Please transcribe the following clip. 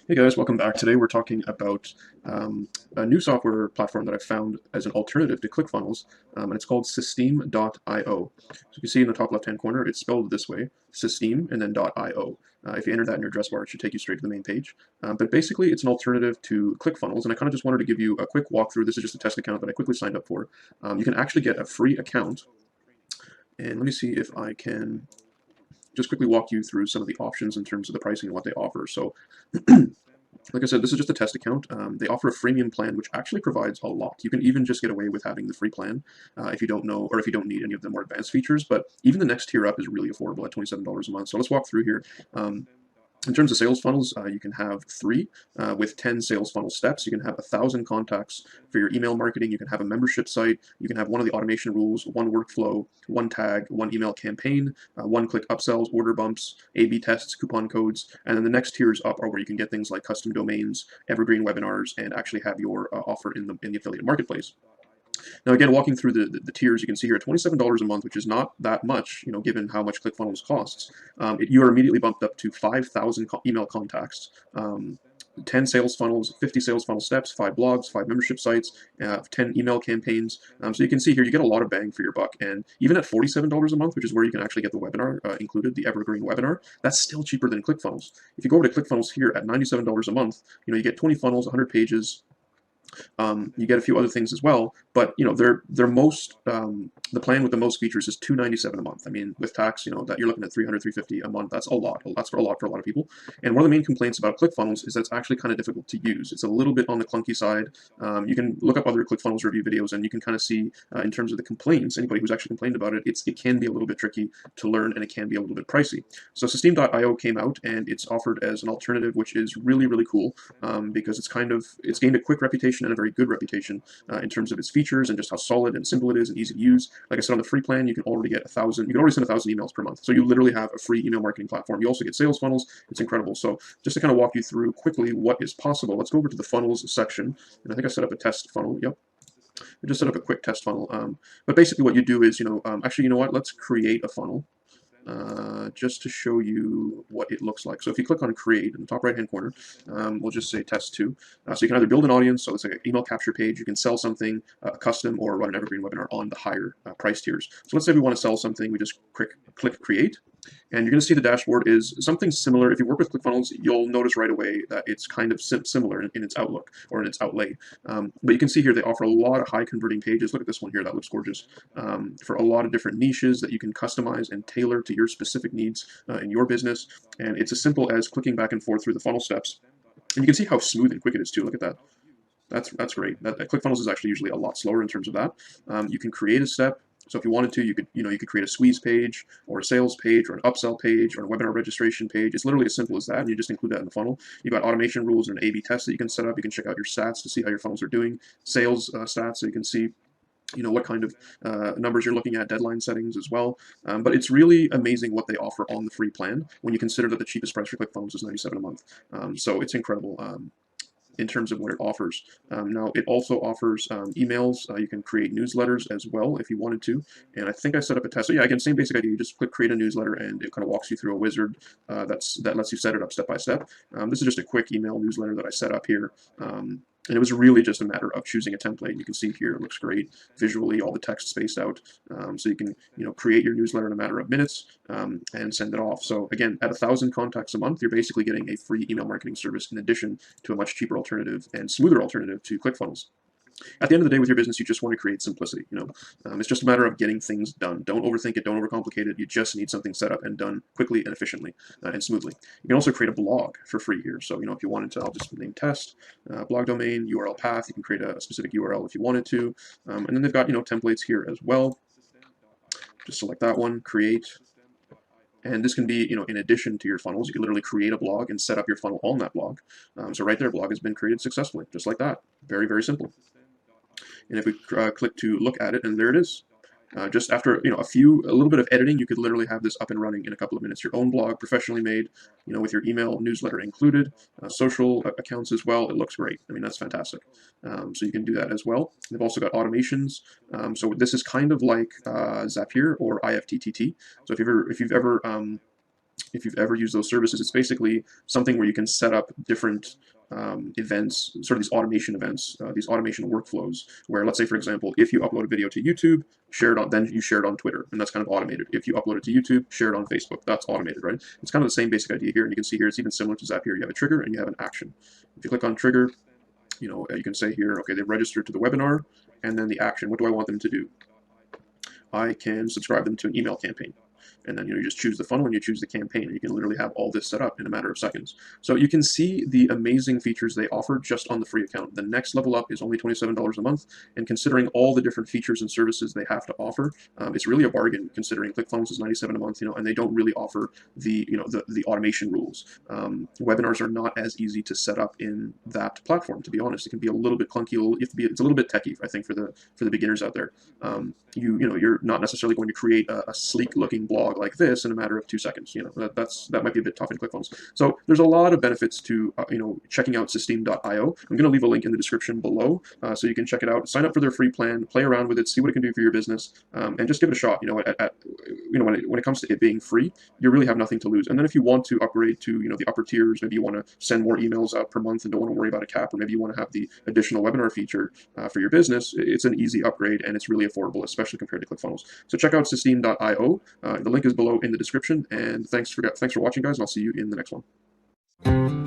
Hey guys, welcome back. Today we're talking about a new software platform that I found as an alternative to Clickfunnels, and it's called systeme.io. So you can see in the top left-hand corner, it's spelled this way, systeme and then .io. If you enter that in your address bar, it should take you straight to the main page. But basically, it's an alternative to Clickfunnels, and I kind of just wanted to give you a quick walkthrough. This is just a test account that I quickly signed up for. You can actually get a free account, and let me see if I can just quickly walk you through some of the options in terms of the pricing and what they offer. So like I said, this is just a test account. They offer a freemium plan, which actually provides a lot. You can even just get away with having the free plan if you don't know, or if you don't need any of the more advanced features. But even the next tier up is really affordable at $27 a month. So let's walk through here. In terms of sales funnels, you can have 3 with 10 sales funnel steps. You can have 1,000 contacts for your email marketing. You can have a membership site. You can have one of the automation rules, 1 workflow, 1 tag, 1 email campaign, 1-click upsells, order bumps, A/B tests, coupon codes, and then the next tiers up are where you can get things like custom domains, evergreen webinars, and actually have your offer in the affiliate marketplace. Now, again, walking through the tiers, you can see here at $27 a month, which is not that much, given how much ClickFunnels costs. You are immediately bumped up to 5,000 email contacts, 10 sales funnels, 50 sales funnel steps, 5 blogs, 5 membership sites, 10 email campaigns. So you can see here, you get a lot of bang for your buck. And even at $47 a month, which is where you can actually get the webinar included, the evergreen webinar, that's still cheaper than ClickFunnels. If you go over to ClickFunnels here at $97 a month, you get 20 funnels, 100 pages. You get a few other things as well, but their most the plan with the most features is $297 a month. I mean, with tax, that you're looking at $300, $350 a month. That's a lot. That's a lot for a lot of people. And one of the main complaints about ClickFunnels is that it's actually kind of difficult to use. It's a little bit on the clunky side. You can look up other ClickFunnels review videos, and you can kind of see in terms of the complaints. Anybody who's actually complained about it, it can be a little bit tricky to learn, and it can be a little bit pricey. So systeme.io came out, and it's offered as an alternative, which is really, really cool because it's gained a quick reputation and a very good reputation in terms of its features and just how solid and simple it is and easy to use. Like I said, on the free plan, you can already get 1,000. You can already send 1,000 emails per month. So you literally have a free email marketing platform. You also get sales funnels. It's incredible. So just to kind of walk you through quickly what is possible, let's go over to the funnels section. And I think I set up a test funnel. Yep. I just set up a quick test funnel. But basically what you do is, actually, you know what? Let's create a funnel. Just to show you what it looks like. So if you click on create in the top right hand corner, we'll just say test 2. So you can either build an audience, so it's like an email capture page, you can sell something custom, or run an evergreen webinar on the higher price tiers. So let's say we want to sell something, we just click create. And you're going to see the dashboard is something similar. If you work with ClickFunnels, you'll notice right away that it's kind of similar in its outlook or in its outlay. But you can see here they offer a lot of high converting pages. Look at this one here. That looks gorgeous. For a lot of different niches that you can customize and tailor to your specific needs in your business. And it's as simple as clicking back and forth through the funnel steps. And you can see how smooth and quick it is too. Look at that. That's great. ClickFunnels is actually usually a lot slower in terms of that. You can create a step. So if you wanted to, you could create a squeeze page or a sales page or an upsell page or a webinar registration page. It's literally as simple as that, and you just include that in the funnel. You've got automation rules and an A/B test that you can set up. You can check out your stats to see how your funnels are doing, sales stats, so you can see what kind of numbers you're looking at, deadline settings as well. But it's really amazing what they offer on the free plan when you consider that the cheapest price for ClickFunnels is $97 a month. So it's incredible. In terms of what it offers. Now, it also offers emails. You can create newsletters as well if you wanted to. And I think I set up a test. So yeah, again, same basic idea. You just click create a newsletter, and it kind of walks you through a wizard that lets you set it up step by step. This is just a quick email newsletter that I set up here. And it was really just a matter of choosing a template. You can see here, it looks great visually, all the text spaced out. So you can create your newsletter in a matter of minutes and send it off. So again, at 1,000 contacts a month, you're basically getting a free email marketing service in addition to a much cheaper alternative and smoother alternative to ClickFunnels. At the end of the day, with your business, you just want to create simplicity. It's just a matter of getting things done. Don't overthink it. Don't overcomplicate it. You just need something set up and done quickly and efficiently and smoothly. You can also create a blog for free here. So, if you wanted to, I'll just name test, blog domain, URL path. You can create a specific URL if you wanted to. And then they've got, templates here as well. Just select that one, create. And this can be, in addition to your funnels, you can literally create a blog and set up your funnel on that blog. So right there, blog has been created successfully, just like that. Very, very simple. And if we click to look at it, and there it is. Just after a little bit of editing, you could literally have this up and running in a couple of minutes. Your own blog, professionally made, with your email newsletter included, social accounts as well. It looks great. I mean, that's fantastic. So you can do that as well. They've also got automations. So this is kind of like Zapier or IFTTT. So if you've ever used those services, it's basically something where you can set up different events, sort of these automation events, these automation workflows, where let's say, for example, if you upload a video to YouTube, then you share it on Twitter, and that's kind of automated. If you upload it to YouTube, share it on Facebook, that's automated, right? It's kind of the same basic idea here, and you can see here it's even similar to Zapier. You have a trigger and you have an action. If you click on trigger, you can say here, okay, they've registered to the webinar, and then the action, what do I want them to do? I can subscribe them to an email campaign. And then you just choose the funnel and you choose the campaign, and you can literally have all this set up in a matter of seconds. So you can see the amazing features they offer just on the free account. The next level up is only $27 a month, and considering all the different features and services they have to offer, it's really a bargain. Considering ClickFunnels is $97 a month, and they don't really offer the automation rules. Webinars are not as easy to set up in that platform. To be honest, it can be a little bit clunky. It's a little bit techy, I think, for the beginners out there. You're not necessarily going to create a sleek looking blog like this in a matter of 2 seconds. That might be a bit tough in ClickFunnels. So there's a lot of benefits to checking out systeme.io. I'm going to leave a link in the description below, so you can check it out. Sign up for their free plan, play around with it, see what it can do for your business, and just give it a shot. When it comes to it being free, you really have nothing to lose. And then if you want to upgrade to the upper tiers, maybe you want to send more emails out per month and don't want to worry about a cap, or maybe you want to have the additional webinar feature for your business, it's an easy upgrade and it's really affordable, especially compared to ClickFunnels. So check out systeme.io. The link is below in the description. And thanks for watching, guys, and I'll see you in the next one.